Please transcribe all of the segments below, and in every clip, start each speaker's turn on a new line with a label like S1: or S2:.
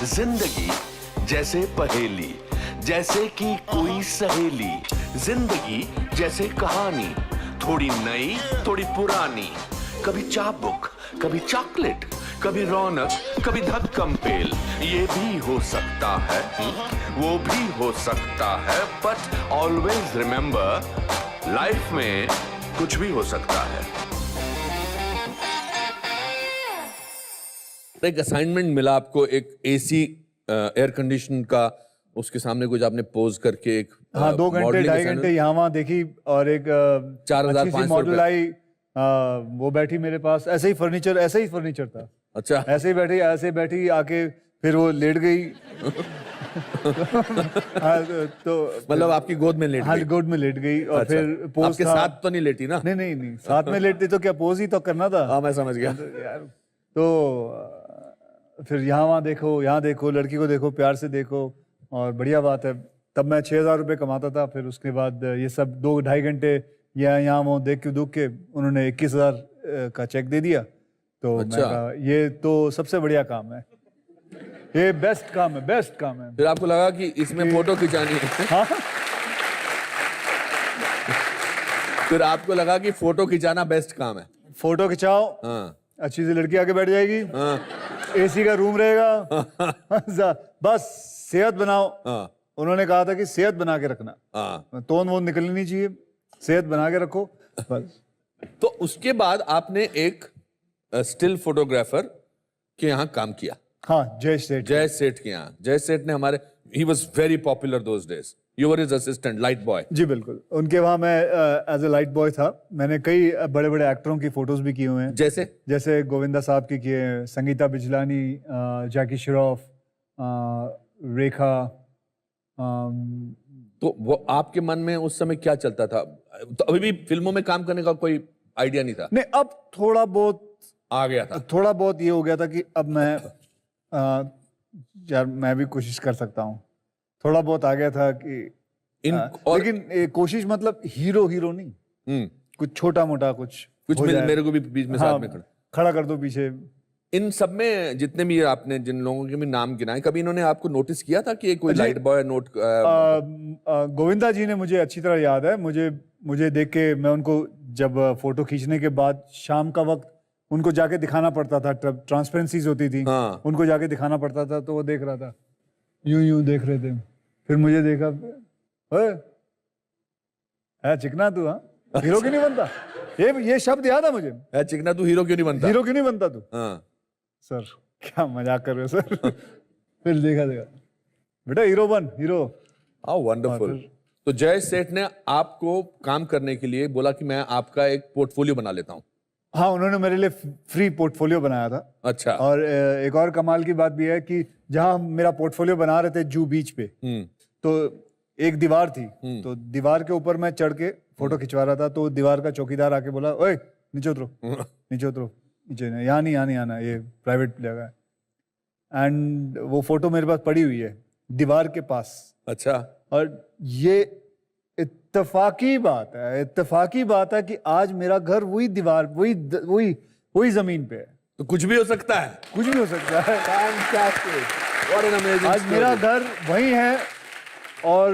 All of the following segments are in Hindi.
S1: जिंदगी जैसे पहेली, जैसे कि कोई सहेली। जिंदगी जैसे कहानी, थोड़ी नई थोड़ी पुरानी। कभी चाबुक, कभी चॉकलेट, कभी रौनक, कभी धक्कम पेल। ये भी हो सकता है, वो भी हो सकता है, बट ऑलवेज रिमेंबर, लाइफ में कुछ भी हो सकता है।
S2: एक असाइनमेंट मिला आपको, एक एसी एयर कंडीशन का, उसके सामने कुछ आपने पोज करके एक
S3: 2 घंटे 2.5 घंटे यहाँ वहाँ देखी, और एक
S2: 4,500
S3: अच्छी सी मॉडल आई, वो बैठी मेरे पास। ऐसे ही फर्नीचर था।
S2: अच्छा,
S3: ऐसे बैठी आके, फिर वो लेट गई। तो
S2: मतलब आपकी गोद में लेट
S3: हाँ,
S2: गई?
S3: गोद में लेट गई। और
S2: अच्छा,
S3: फिर पोज
S2: आपके
S3: था।
S2: साथ तो नहीं लेटी ना?
S3: नहीं, साथ में लेटती तो क्या, पोज ही तो करना था।
S2: हाँ, मैं समझ गया।
S3: यार, तो फिर यहाँ वहाँ देखो, यहाँ देखो, लड़की को देखो, प्यार से देखो, और बढ़िया बात है। तब मैं 6,000 रुपये कमाता था। फिर उसके बाद ये सब 2-2.5 घंटे यहाँ वो देख के दुख के उन्होंने 21,000 का चेक दे दिया। तो
S2: अच्छा।
S3: मैं कहा, ये तो सबसे बढ़िया काम है, ये बेस्ट काम है।
S2: फिर आपको लगा कि इसमें फोटो खिंचानी है?
S3: हाँ,
S2: फिर आपको लगा कि फोटो खिंचाना बेस्ट काम है?
S3: फोटो खिंचाओ,
S2: हाँ,
S3: अच्छी सी लड़की आके बैठ जाएगी,
S2: हाँ,
S3: एसी का रूम रहेगा, बस सेहत बनाओ।
S2: हाँ,
S3: उन्होंने कहा था कि सेहत बना के रखना,
S2: हाँ।
S3: तोन वोन निकलनी नहीं चाहिए, सेहत बना के रखो बस।
S2: तो उसके बाद आपने एक स्टिल फोटोग्राफर के यहाँ काम किया?
S3: हाँ, जय सेठ
S2: के यहाँ। जय सेठ ने हमारे, he was very popular those days. You were his assistant, light boy.
S3: जी बिल्कुल, उनके वहाँ मैं एज ए लाइट बॉय था। मैंने कई बड़े बड़े एक्टरों की फोटोज भी किए हुए हैं। जैसे गोविंदा साहब की किए हैं, संगीता बिजलानी, जैकी श्रॉफ, रेखा।
S2: तो वो आपके मन में उस समय क्या चलता था? तो अभी भी फिल्मों में काम करने का कोई आइडिया नहीं था?
S3: नहीं, अब थोड़ा बहुत
S2: आ गया था?
S3: थोड़ा बहुत ये हो गया था कि अब मैं यार मैं भी कोशिश कर सकता हूँ। थोड़ा बहुत आ गया था कि लेकिन कोशिश मतलब हीरो नहीं, कुछ छोटा मोटा कुछ
S2: मेरे को भी बीच में साथ में
S3: खड़ा कर दो पीछे।
S2: इन सब में जितने भी आपने जिन लोगों के भी नाम गिनाए, कभी इन्होंने आपको नोटिस किया था कि कोई लाइट बॉय नोट?
S3: गोविंदा जी ने मुझे अच्छी तरह याद है। मुझे देख के, मैं उनको जब फोटो खींचने के बाद शाम का वक्त उनको जाके दिखाना पड़ता था, ट्रांसपेरेंसीज होती थी।
S2: हाँ।
S3: उनको जाके दिखाना पड़ता था, तो वो देख रहा था, यूं देख रहे थे। फिर मुझे देखा, है चिकना तू, हाँ हीरो क्यों नहीं बनता? ये शब्द याद है मुझे,
S2: है चिकना तू हीरो क्यों नहीं बनता?
S3: हीरो क्यों नहीं बनता तू?
S2: हाँ।
S3: सर क्या मजाक कर रहे हो सर? फिर देखा बेटा, हीरो बन, हीरो।
S2: How wonderful. तो जय सेठ ने आपको काम करने के लिए बोला कि मैं आपका एक पोर्टफोलियो बना लेता हूँ?
S3: हाँ, उन्होंने मेरे लिए फ्री पोर्टफोलियो बनाया था।
S2: अच्छा।
S3: और एक और कमाल की बात भी है कि जहां मेरा पोर्टफोलियो बना रहे थे जू बीच पे, तो एक दीवार थी, तो दीवार के ऊपर मैं चढ़ के फोटो खिंचवा रहा था। तो दीवार का चौकीदार आके बोला, ओए नीचे उतरो, नीचे यहाँ नहीं आना, ये प्राइवेट जगह है। एंड वो फोटो मेरे पास पड़ी हुई है दीवार के पास।
S2: अच्छा।
S3: और ये इत्तेफाकी बात है कि आज मेरा घर वही दीवार, वही जमीन पे है।
S2: तो कुछ भी हो सकता है?
S3: कुछ भी हो सकता है।
S2: What an amazing
S3: आज
S2: story.
S3: मेरा घर वही है, और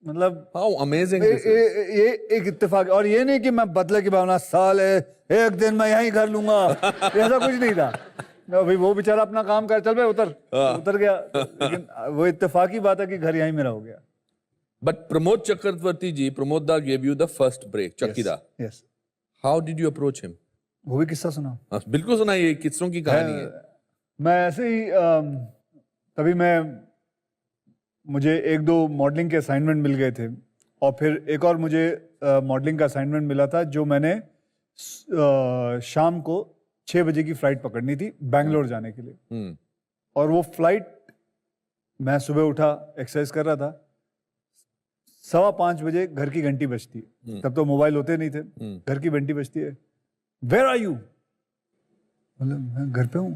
S3: मतलब
S2: How amazing
S3: ये एक इत्तेफाक। और ये नहीं कि मैं बदले की भावना, साल है एक दिन मैं यही घर लूंगा, ऐसा कुछ नहीं था। अभी वो बेचारा अपना काम कर, चल भाई उतर गया। लेकिन वो इत्तेफाकी बात है कि घर यही मेरा हो गया।
S2: But Pramod Chakravarti ji, Pramod da gave you the first break, Chakida.
S3: Yes.
S2: How did you approach him?
S3: वो भी किस्सा सुना?
S2: बिल्कुल सुना, ये किस्सों की कहानी है।
S3: मैं ऐसे ही तभी मुझे 1-2 मॉडलिंग के असाइनमेंट मिल गए थे, और फिर एक और मुझे मॉडलिंग का असाइनमेंट मिला था, जो मैंने शाम को 6 बजे की फ्लाइट पकड़नी थी बैंगलोर जाने के लिए। और वो फ्लाइट, मैं सुबह उठा, एक्सरसाइज कर रहा था, 5:15 बजे घर की घंटी बजती है। तब तो मोबाइल होते नहीं थे। घर की घंटी बजती है, वेयर आर यू? मतलब मैं घर पे हूं।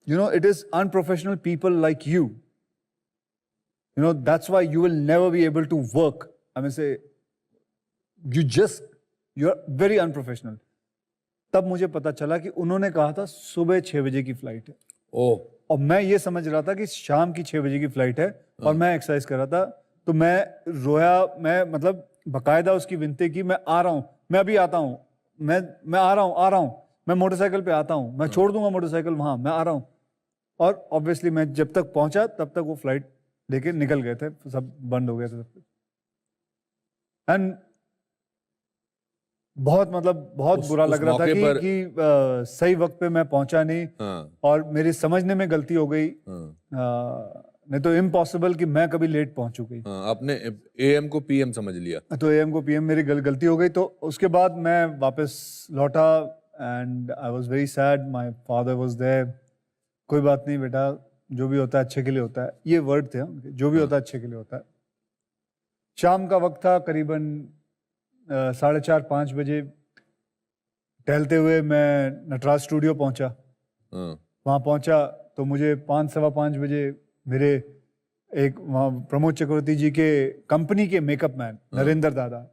S3: You know, it is unprofessional people like you. You know, that's why you will never be able to work. I mean, say, you're very unprofessional. तब मुझे पता चला कि उन्होंने कहा था सुबह 6 बजे की फ्लाइट है।
S2: ओह।
S3: और मैं ये समझ रहा था कि शाम की 6 बजे की फ्लाइट है और मैं एक्सरसाइज कर रहा था, तो मैं रोया, मैं मतलब बकायदा उसकी विनती की, मैं आ रहा हूँ, मैं अभी आता हूँ, मैं आ रहा हूँ, मैं मोटरसाइकिल पे आता हूँ, मैं छोड़ दूंगा मोटरसाइकिल वहां, मैं आ रहा हूँ। और ऑब्वियसली मैं जब तक पहुंचा तब तक वो फ्लाइट लेके निकल गए थे, सब बंद हो गए थे सब कुछ। एंड बहुत मतलब बहुत बुरा
S2: उस
S3: लग रहा था
S2: मौके पर-
S3: कि सही वक्त पे मैं पहुंचा नहीं
S2: हाँ,
S3: और मेरी समझने में गलती हो गई।
S2: हाँ,
S3: नहीं तो इम्पॉसिबल कि मैं कभी लेट पहुंचू गई।
S2: हाँ, आपने एएम को पीएम समझ लिया।
S3: तो एएम को पीएम मेरी गलती हो गई। तो उसके बाद मैं वापस लौटा and I was very sad, my father was there. कोई बात नहीं बेटा, जो भी होता है अच्छे के लिए होता है, ये वर्ड थे उनके, जो भी होता है अच्छे के लिए होता है। शाम का वक्त था, करीबन 4:30-5 बजे। टहलते हुए मैं नटराज स्टूडियो पहुंचा।
S2: हाँ,
S3: वहाँ पहुंचा तो मुझे 5-5:15 बजे मेरे एक वहाँ प्रमोद चक्रवर्ती जी के कंपनी के मेकअप मैन नरेंद्र दादा,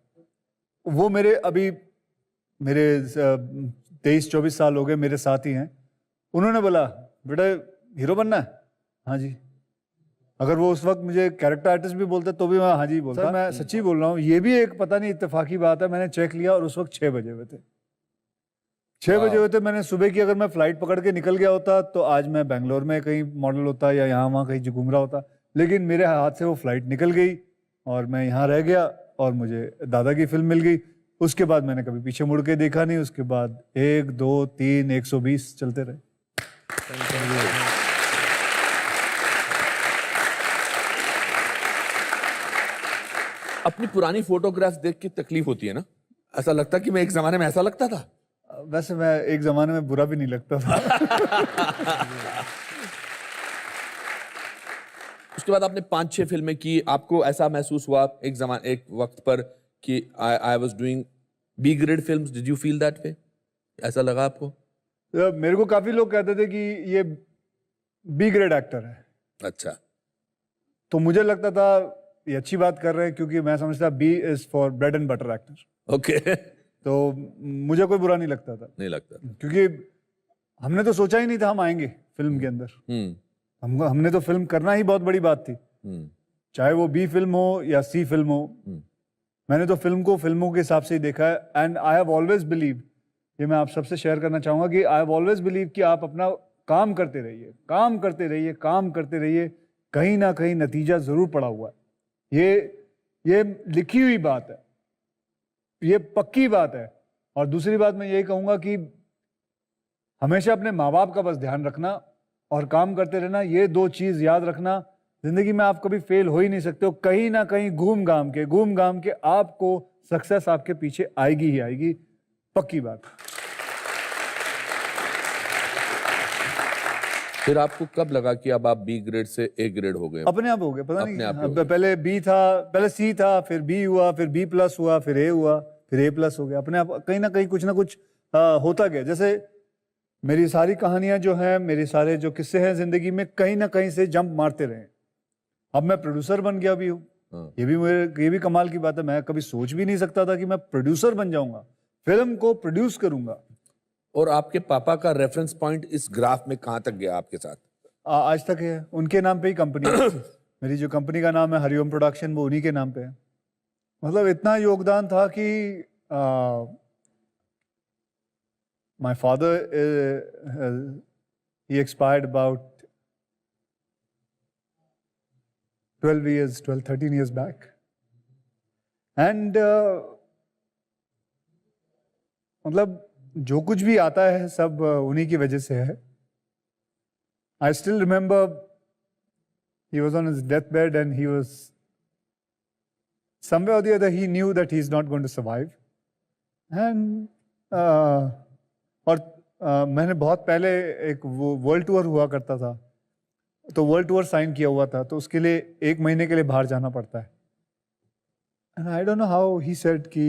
S3: वो मेरे अभी मेरे 23-24 साल हो गए, मेरे साथ ही हैं। उन्होंने बोला बेटा हीरो बनना है? हाँ जी। अगर वो उस वक्त मुझे कैरेक्टर आर्टिस्ट भी बोलते तो भी मैं हाँ जी बोलता। मैं सच्ची बोल रहा हूँ, ये भी एक पता नहीं इत्तेफाकी बात है, मैंने चेक लिया और उस वक्त 6 बजे हुए थे। 6 बजे हुए थे। मैंने सुबह की अगर मैं फ्लाइट पकड़ के निकल गया होता तो आज मैं बेंगलोर में कहीं मॉडल होता या यहाँ वहाँ कहीं घूम रहा होता, लेकिन मेरे हाथ से वो फ्लाइट निकल गई और मैं यहाँ रह गया और मुझे दादा की फिल्म मिल गई। उसके बाद मैंने कभी पीछे मुड़ के देखा नहीं। उसके बाद 1, 2, 3, 120 चलते रहे।
S2: अपनी पुरानी फोटोग्राफ्स देख के तकलीफ होती है ना? ऐसा लगता कि मैं एक जमाने में ऐसा लगता था।
S3: वैसे मैं एक जमाने में बुरा भी नहीं लगता था।
S2: उसके बाद आपने 5-6 फिल्में की, आपको ऐसा महसूस हुआ एक वक्त पर कि I was doing B grade films? Did you feel that way? ऐसा लगा आपको?
S3: तो मेरे को काफी लोग कहते थे कि ये बी ग्रेड एक्टर है,
S2: अच्छा।
S3: तो मुझे लगता था ये अच्छी बात कर रहे हैं, क्योंकि मैं समझता B is for bread and butter actor.
S2: Okay.
S3: तो मुझे कोई बुरा नहीं लगता था,
S2: नहीं लगता।
S3: क्योंकि हमने तो सोचा ही नहीं था हम आएंगे फिल्म के अंदर। हमने तो फिल्म करना ही बहुत बड़ी बात थी, चाहे वो बी फिल्म हो या सी फिल्म हो। मैंने तो फिल्म को फिल्मों के हिसाब से ही देखा है। And I have always believe, ये मैं आप सबसे शेयर करना चाहूंगा कि आई हैव ऑलवेज बिलीव कि आप अपना काम करते रहिए, काम करते रहिए, काम करते रहिए, कहीं ना कहीं नतीजा जरूर पड़ा हुआ है। ये लिखी हुई बात है, ये पक्की बात है। और दूसरी बात मैं यही कहूंगा कि हमेशा अपने माँ बाप का बस ध्यान रखना और काम करते रहना, ये 2 चीज याद रखना। जिंदगी में आप कभी फेल हो ही नहीं सकते हो। कहीं ना कहीं घूम घाम के आपको सक्सेस आपके पीछे आएगी ही आएगी, पक्की बात।
S2: फिर आपको कब लगा कि अब आप बी ग्रेड से ए ग्रेड हो गए?
S3: अपने आप हो गए, पता
S2: अपने आप ही
S3: नहीं।
S2: हो गए।
S3: पहले बी था, पहले सी था, फिर बी हुआ, फिर बी प्लस हुआ, फिर ए हुआ, फिर ए प्लस हो गया। अपने आप कहीं ना कहीं कुछ ना कुछ होता गया। जैसे मेरी सारी कहानियां जो हैं, मेरे सारे जो किस्से हैं जिंदगी में, कहीं ना कहीं से जंप मारते रहे। अब मैं प्रोड्यूसर बन गया भी हूँ। ये भी कमाल की बात है। मैं कभी सोच भी नहीं सकता था कि मैं प्रोड्यूसर बन जाऊंगा, फिल्म को प्रोड्यूस करूंगा।
S2: और आपके पापा का रेफरेंस पॉइंट इस ग्राफ में कहां तक गया आपके साथ?
S3: आज तक है, उनके नाम पे ही कंपनी है। मेरी जो कंपनी का नाम है हरिओम प्रोडक्शन, वो उन्हीं के नाम पे है। मतलब इतना योगदान था कि my father he expired about 13 years back. And मतलब जो कुछ भी आता है सब उन्हीं की वजह से है। I still remember he was on his deathbed and he was somewhere or the other he knew that he's not going to survive. And और मैंने बहुत पहले एक वो वर्ल्ड टूर हुआ करता था, तो वर्ल्ड टूर साइन किया हुआ था, तो उसके लिए 1 महीने के लिए बाहर जाना पड़ता है। And I don't know how he said कि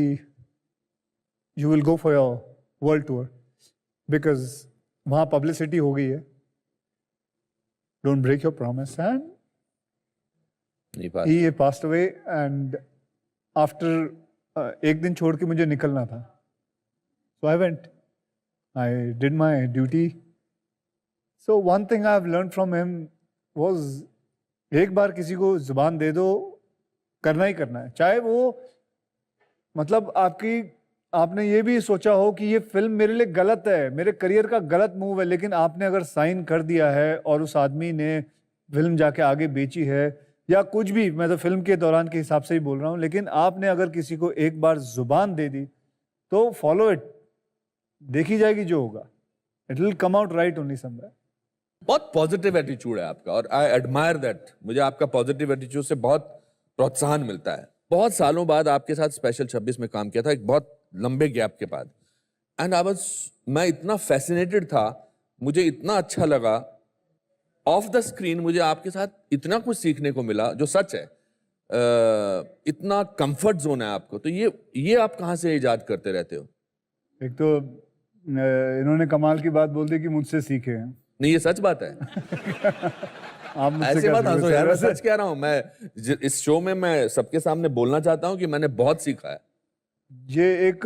S3: you will go for your world tour because वहाँ पब्लिसिटी हो गई है, don't break your promise. And he passed away and after एक दिन छोड़ के मुझे निकलना था, so I went, I did my duty, So one thing I have learned from him was एक बार किसी को जुबान दे दो, करना ही करना है, चाहे वो मतलब आपने ये भी सोचा हो कि ये फिल्म मेरे लिए गलत है, मेरे करियर का गलत मूव है, लेकिन आपने अगर साइन कर दिया है और उस आदमी ने फिल्म जाके आगे बेची है या कुछ भी, मैं तो फिल्म के दौरान के हिसाब से ही बोल रहा हूँ, लेकिन आपने अगर किसी को एक बार जुबान दे दी तो फॉलो इट, देखी जाएगी जो होगा, it will come out right only somewhere.
S2: बहुत पॉजिटिव एटीट्यूड है आपका और आई एडमायर दैट। मुझे आपका पॉजिटिव एटीट्यूड से बहुत प्रोत्साहन मिलता है। बहुत सालों बाद आपके साथ स्पेशल 26 में काम किया था, एक बहुत लंबे गैप के बाद, एंड मैं इतना फैसिनेटेड था, मुझे इतना अच्छा लगा, ऑफ द स्क्रीन मुझे आपके साथ इतना कुछ सीखने को मिला जो सच है। इतना कंफर्ट जोन है आपको, तो ये आप कहाँ से इजाद करते रहते हो?
S3: एक तो इन्होंने कमाल की बात बोल दी कि मुझसे सीखे हैं।
S2: नहीं, ये सच बात है।
S3: आप मुझसे
S2: ऐसे
S3: क्या
S2: बात
S3: सीखे
S2: हंसो
S3: सर?
S2: यार, मैं सच कह रहा हूं। मैं इस शो में मैं सबके सामने बोलना चाहता हूं कि मैंने बहुत सीखा है।
S3: ये एक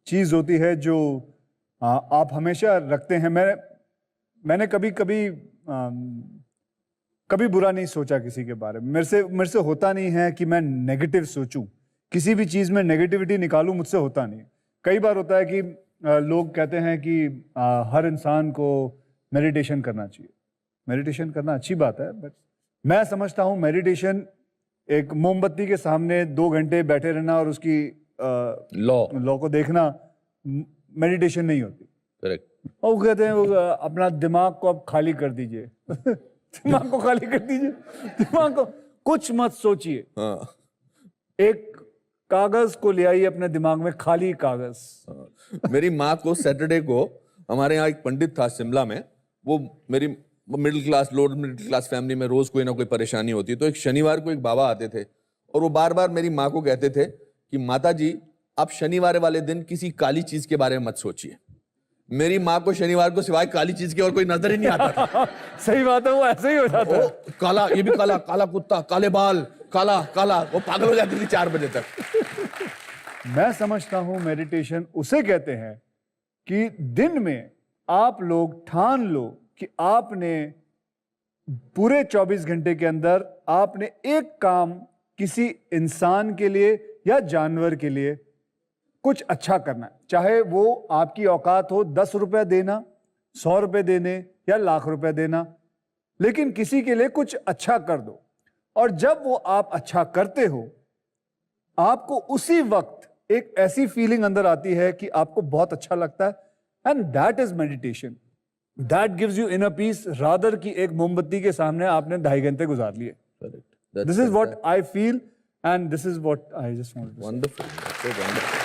S3: चीज होती है जो आप हमेशा रखते हैं। मैंने कभी बुरा नहीं सोचा किसी के बारे में। मेरे से होता नहीं है कि मैं नेगेटिव सोचूं, किसी भी चीज में नेगेटिविटी निकालूं, मुझसे होता नहीं। कई बार होता है कि लोग कहते हैं कि हर इंसान को मेडिटेशन करना चाहिए। मेडिटेशन करना अच्छी बात है, बट मैं समझता हूं मेडिटेशन एक मोमबत्ती के सामने 2 घंटे बैठे रहना और उसकी लॉ को देखना मेडिटेशन नहीं होती।
S2: करेक्ट।
S3: और वो कहते हैं वो अपना दिमाग को अब खाली कर दीजिए। दिमाग को खाली कर दीजिए, दिमाग को कुछ मत सोचिए।
S2: हाँ।
S3: एक कागज को ले आइए अपने दिमाग में, खाली कागज।
S2: हाँ। मेरी माँ को सैटरडे को, हमारे यहाँ एक पंडित था शिमला में, वो मेरी middle class, lower middle class family में रोज कोई ना कोई परेशानी होती, तो एक शनिवार को एक बाबा आते थे और वो बार बार मेरी माँ को कहते थे कि माता जी आप शनिवार वाले दिन किसी काली चीज के बारे में मत सोचिए। मेरी माँ को शनिवार को सिवाय काली चीज के और कोई नजर ही नहीं आता था।
S3: सही बात है, वो ऐसे ही हो जाता है।
S2: काला, ये भी काला, काला कुत्ता, काले बाल, काला काला, वो पागल हो जाती थी 4 बजे तक।
S3: मैं समझता हूं मेडिटेशन उसे कहते हैं कि दिन में आप लोग ठान लो कि आपने पूरे 24 घंटे के अंदर आपने एक काम किसी इंसान के लिए या जानवर के लिए कुछ अच्छा करना है। चाहे वो आपकी औकात हो 10 रुपए देना, 100 रुपए देने या लाख रुपए देना, लेकिन किसी के लिए कुछ अच्छा कर दो। और जब वो आप अच्छा करते हो, आपको उसी वक्त एक ऐसी फीलिंग अंदर आती है कि आपको बहुत अच्छा लगता है, and that is meditation. That gives you inner peace, rather की एक मोमबत्ती के सामने आपने 2.5 घंटे गुजार लिए। This is what I feel and this is what I just want to say.
S2: Wonderful, so wonderful.